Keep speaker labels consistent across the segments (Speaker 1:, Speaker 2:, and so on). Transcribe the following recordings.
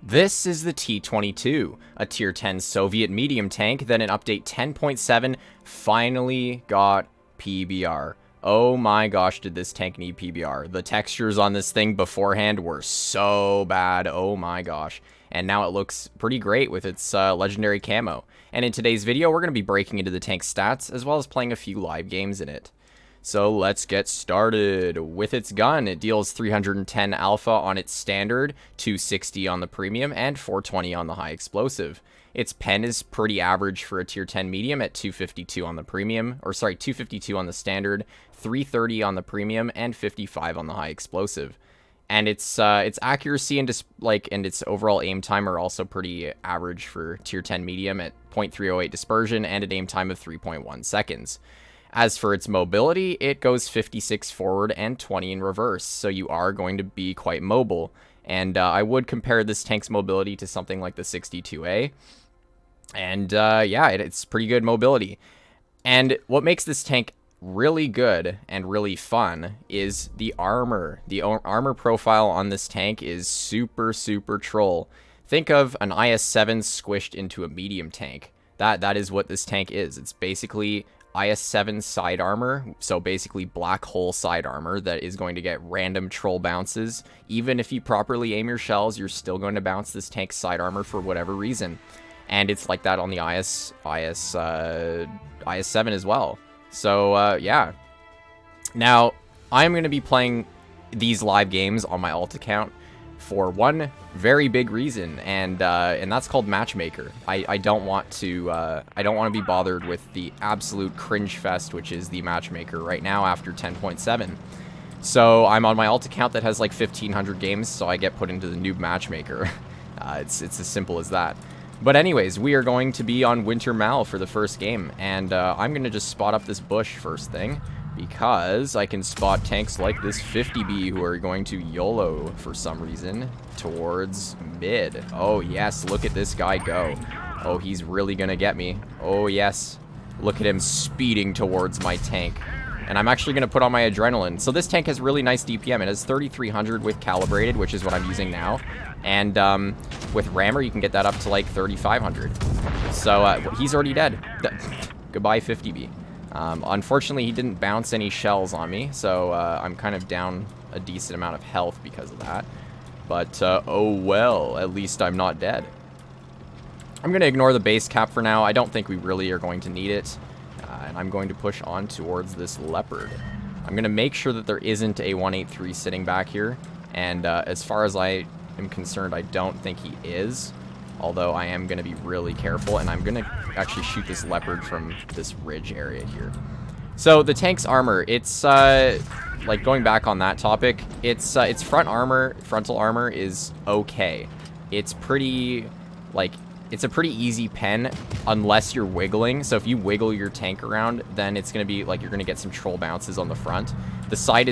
Speaker 1: This is the T-22, a Tier 10 Soviet medium tank that in Update 10.7 finally got PBR. Oh my gosh, did this tank need PBR. The textures on this thing beforehand were so bad, oh my gosh. And now it looks pretty great with its legendary camo. And in today's video, we're going to be breaking into the tank's stats, as well as playing a few live games in it. So let's get started. With its gun, it deals 310 alpha on its standard, 260 on the premium, and 420 on the high explosive. Its pen is pretty average for a tier 10 medium at 252 on the premium, 252 on the standard, 330 on the premium, and 55 on the high explosive. And its accuracy and its overall aim time are also pretty average for tier 10 medium at 0.308 dispersion and an aim time of 3.1 seconds. As for its mobility, it goes 56 forward and 20 in reverse, so you are going to be quite mobile. And I would compare this tank's mobility to something like the 62A. And yeah, it's pretty good mobility. And what makes this tank really good and really fun is the armor. The armor profile on this tank is super, super troll. Think of an IS-7 squished into a medium tank. That is what this tank is. It's basically IS-7 side armor, so basically black hole side armor that is going to get random troll bounces. Even if you properly aim your shells, you're still going to bounce this tank's side armor for whatever reason. And it's like that on the IS-7 as well. So yeah. Now, I'm going to be playing these live games on my alt account for one very big reason, and that's called Matchmaker. I don't want to be bothered with the absolute cringe fest, which is the Matchmaker right now after 10.7. So I'm on my alt account that has like 1,500 games, so I get put into the noob Matchmaker. It's as simple as that. But anyways, we are going to be on Winter Mal for the first game, and I'm going to just spot up this bush first thing, because I can spot tanks like this 50B who are going to YOLO for some reason towards mid. Oh yes, look at this guy go. Oh, he's really gonna get me. Oh yes, look at him speeding towards my tank. And I'm actually gonna put on my adrenaline. So this tank has really nice DPM. It has 3,300 with calibrated, which is what I'm using now. And with rammer, you can get that up to like 3,500. So he's already dead. Goodbye 50B. Unfortunately, he didn't bounce any shells on me, so I'm kind of down a decent amount of health because of that. But, oh well, at least I'm not dead. I'm going to ignore the base cap for now. I don't think we really are going to need it. And I'm going to push on towards this leopard. I'm going to make sure that there isn't a 183 sitting back here. And as far as I am concerned, I don't think he is. Although I am going to be really careful, and I'm going to actually shoot this leopard from this ridge area here. So the tank's armor, it's like going back on that topic, its frontal armor is okay. It's pretty it's a pretty easy pen unless you're wiggling. So if you wiggle your tank around, then it's going to be like you're going to get some troll bounces on the front. The side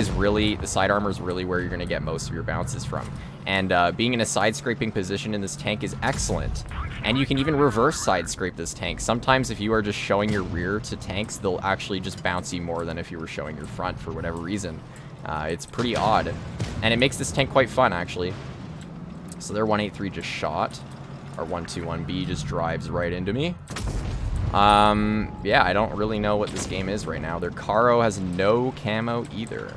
Speaker 1: armor is really where you're going to get most of your bounces from. And being in a side scraping position in this tank is excellent. And you can even reverse side scrape this tank. Sometimes if you are just showing your rear to tanks, they'll actually just bounce you more than if you were showing your front for whatever reason. It's pretty odd. And it makes this tank quite fun, actually. So their 183 just shot. Our 121B just drives right into me. Yeah, I don't really know what this game is right now. Their Caro has no camo either.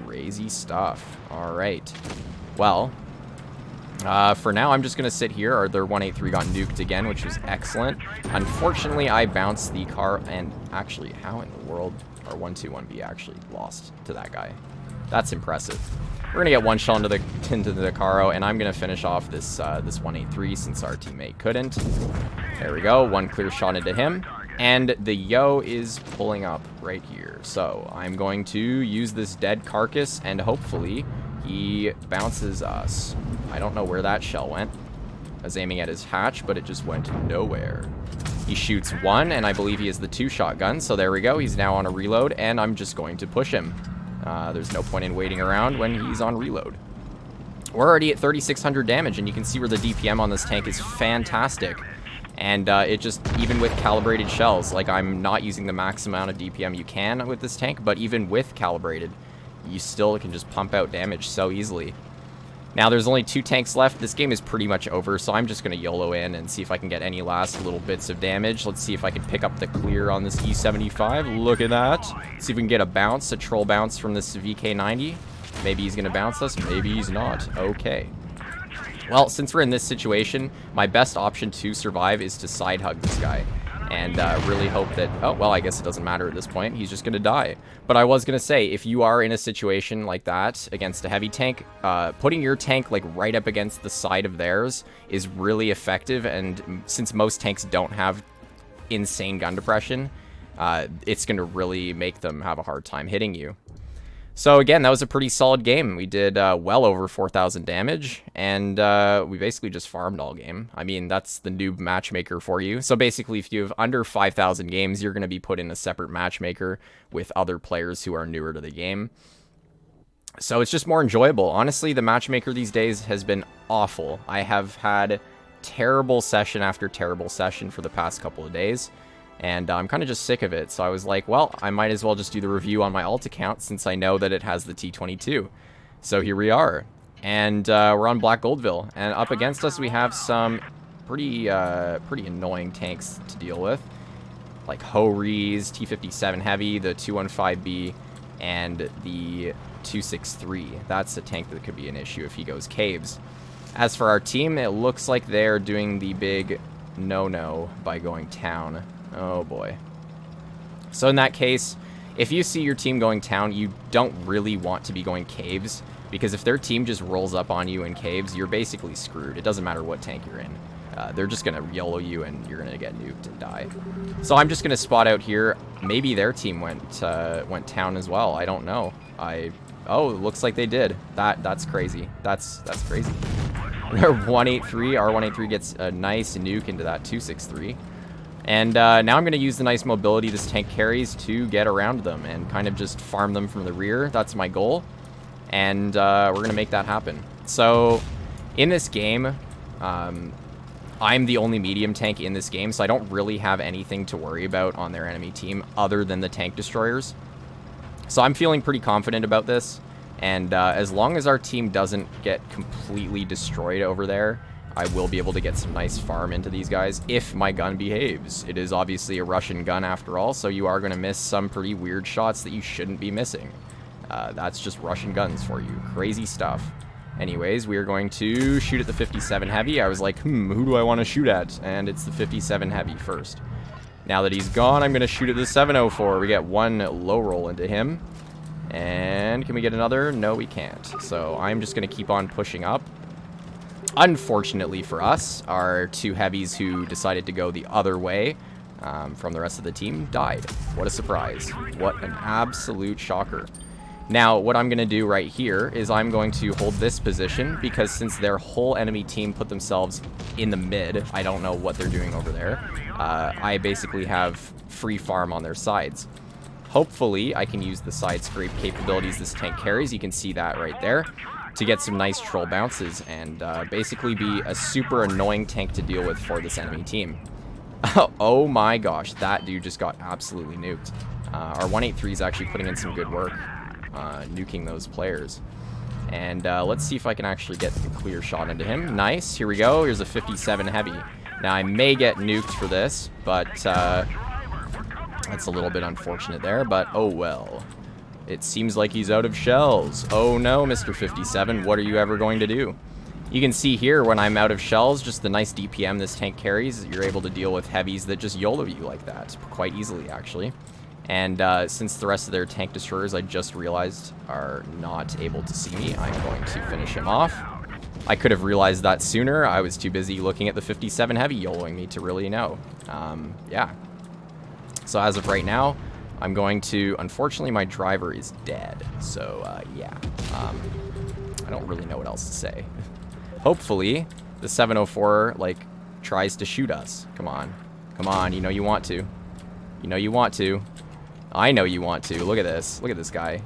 Speaker 1: Crazy stuff. All right. Well, for now, I'm just going to sit here. Their 183 got nuked again, which was excellent. Unfortunately, I bounced the car, and actually, how in the world our 121B actually lost to that guy? That's impressive. We're going to get one shell into the Caro, and I'm going to finish off this 183 since our teammate couldn't. There we go. One clear shot into him. And the Yo is pulling up right here. So I'm going to use this dead carcass, and hopefully he bounces us. I don't know where that shell went. I was aiming at his hatch, but it just went nowhere. He shoots one, and I believe he has the 2-shot gun. So there we go. He's now on a reload, and I'm just going to push him. There's no point in waiting around when he's on reload. We're already at 3,600 damage, and you can see where the DPM on this tank is fantastic. And it just, even with calibrated shells, like I'm not using the max amount of DPM you can with this tank, but even with calibrated, you still can just pump out damage so easily. Now, there's only 2 tanks left. This game is pretty much over, so I'm just going to YOLO in and see if I can get any last little bits of damage. Let's see if I can pick up the clear on this E75. Look at that. See if we can get a bounce, a troll bounce from this VK90. Maybe he's going to bounce us. Maybe he's not. Okay. Well, since we're in this situation, my best option to survive is to side hug this guy. And really hope that... Oh, well, I guess it doesn't matter at this point. He's just going to die. But I was going to say, if you are in a situation like that against a heavy tank, putting your tank like right up against the side of theirs is really effective. And since most tanks don't have insane gun depression, it's going to really make them have a hard time hitting you. So again, that was a pretty solid game. We did well over 4,000 damage, and we basically just farmed all game. I mean, that's the noob matchmaker for you. So basically, if you have under 5,000 games, you're going to be put in a separate matchmaker with other players who are newer to the game. So it's just more enjoyable. Honestly, the matchmaker these days has been awful. I have had terrible session after terrible session for the past couple of days. And I'm kind of just sick of it, so I was like, well, I might as well just do the review on my alt account since I know that it has the T-22. So here we are. And we're on Black Goldville. And up against us, we have some pretty annoying tanks to deal with. Like Ho-Rees, T-57 Heavy, the 215B, and the 263. That's a tank that could be an issue if he goes caves. As for our team, it looks like they're doing the big no-no by going town. Oh boy. So in that case, if you see your team going town, you don't really want to be going caves, because if their team just rolls up on you in caves, you're basically screwed. It doesn't matter what tank you're in. They're just going to YOLO you and you're going to get nuked and die. So I'm just going to spot out here. Maybe their team went town as well. I don't know. Oh, it looks like they did. That's crazy. That's crazy. Our 183, R183 gets a nice nuke into that 263. And now I'm going to use the nice mobility this tank carries to get around them and kind of just farm them from the rear. That's my goal. And we're going to make that happen. So in this game, I'm the only medium tank in this game, so I don't really have anything to worry about on their enemy team other than the tank destroyers. So I'm feeling pretty confident about this. And as long as our team doesn't get completely destroyed over there, I will be able to get some nice farm into these guys if my gun behaves. It is obviously a Russian gun after all, so you are going to miss some pretty weird shots that you shouldn't be missing. That's just Russian guns for you. Crazy stuff. Anyways, we are going to shoot at the 57 Heavy. I was like, who do I want to shoot at? And it's the 57 Heavy first. Now that he's gone, I'm going to shoot at the 704. We get one low roll into him. And can we get another? No, we can't. So I'm just going to keep on pushing up. Unfortunately for us, our 2 heavies who decided to go the other way from the rest of the team died. What a surprise. What an absolute shocker. Now, what I'm going to do right here is I'm going to hold this position because since their whole enemy team put themselves in the mid, I don't know what they're doing over there, I basically have free farm on their sides. Hopefully, I can use the side scrape capabilities this tank carries. You can see that right there. To get some nice troll bounces and basically be a super annoying tank to deal with for this enemy team. Oh my gosh, that dude just got absolutely nuked. Our 183 is actually putting in some good work, nuking those players. And let's see if I can actually get the clear shot into him. Nice, here we go. Here's a 57 Heavy. Now I may get nuked for this, but that's a little bit unfortunate there, but oh well. It seems like he's out of shells. Oh no, Mr. 57, what are you ever going to do? You can see here when I'm out of shells, just the nice DPM this tank carries, you're able to deal with heavies that just YOLO you like that, quite easily actually. And since the rest of their tank destroyers, I just realized, are not able to see me, I'm going to finish him off. I could have realized that sooner. I was too busy looking at the 57 Heavy YOLOing me to really know. Yeah. So as of right now, I'm going to, unfortunately my driver is dead, so yeah, I don't really know what else to say. Hopefully, the 704, like, tries to shoot us. Come on, you know you want to. You know you want to. I know you want to. Look at this guy.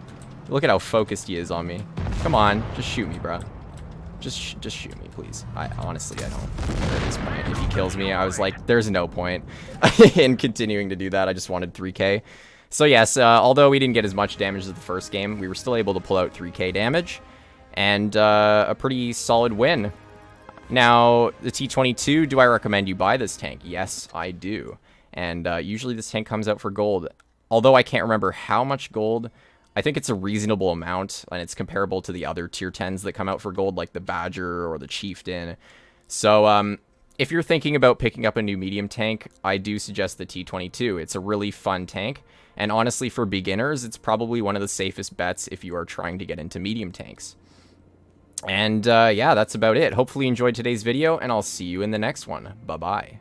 Speaker 1: Look at how focused he is on me. Come on, just shoot me, bro. Just shoot me, please. Honestly, I don't. At this point, if he kills me, I was like, there's no point in continuing to do that. I just wanted 3K. So yes, although we didn't get as much damage as the first game, we were still able to pull out 3K damage. and a pretty solid win. Now, the T-22, do I recommend you buy this tank? Yes, I do. And usually this tank comes out for gold. Although I can't remember how much gold, I think it's a reasonable amount, and it's comparable to the other tier 10s that come out for gold, like the Badger or the Chieftain. So, if you're thinking about picking up a new medium tank, I do suggest the T-22. It's a really fun tank, and honestly, for beginners, it's probably one of the safest bets if you are trying to get into medium tanks. And yeah, that's about it. Hopefully you enjoyed today's video, and I'll see you in the next one. Bye-bye.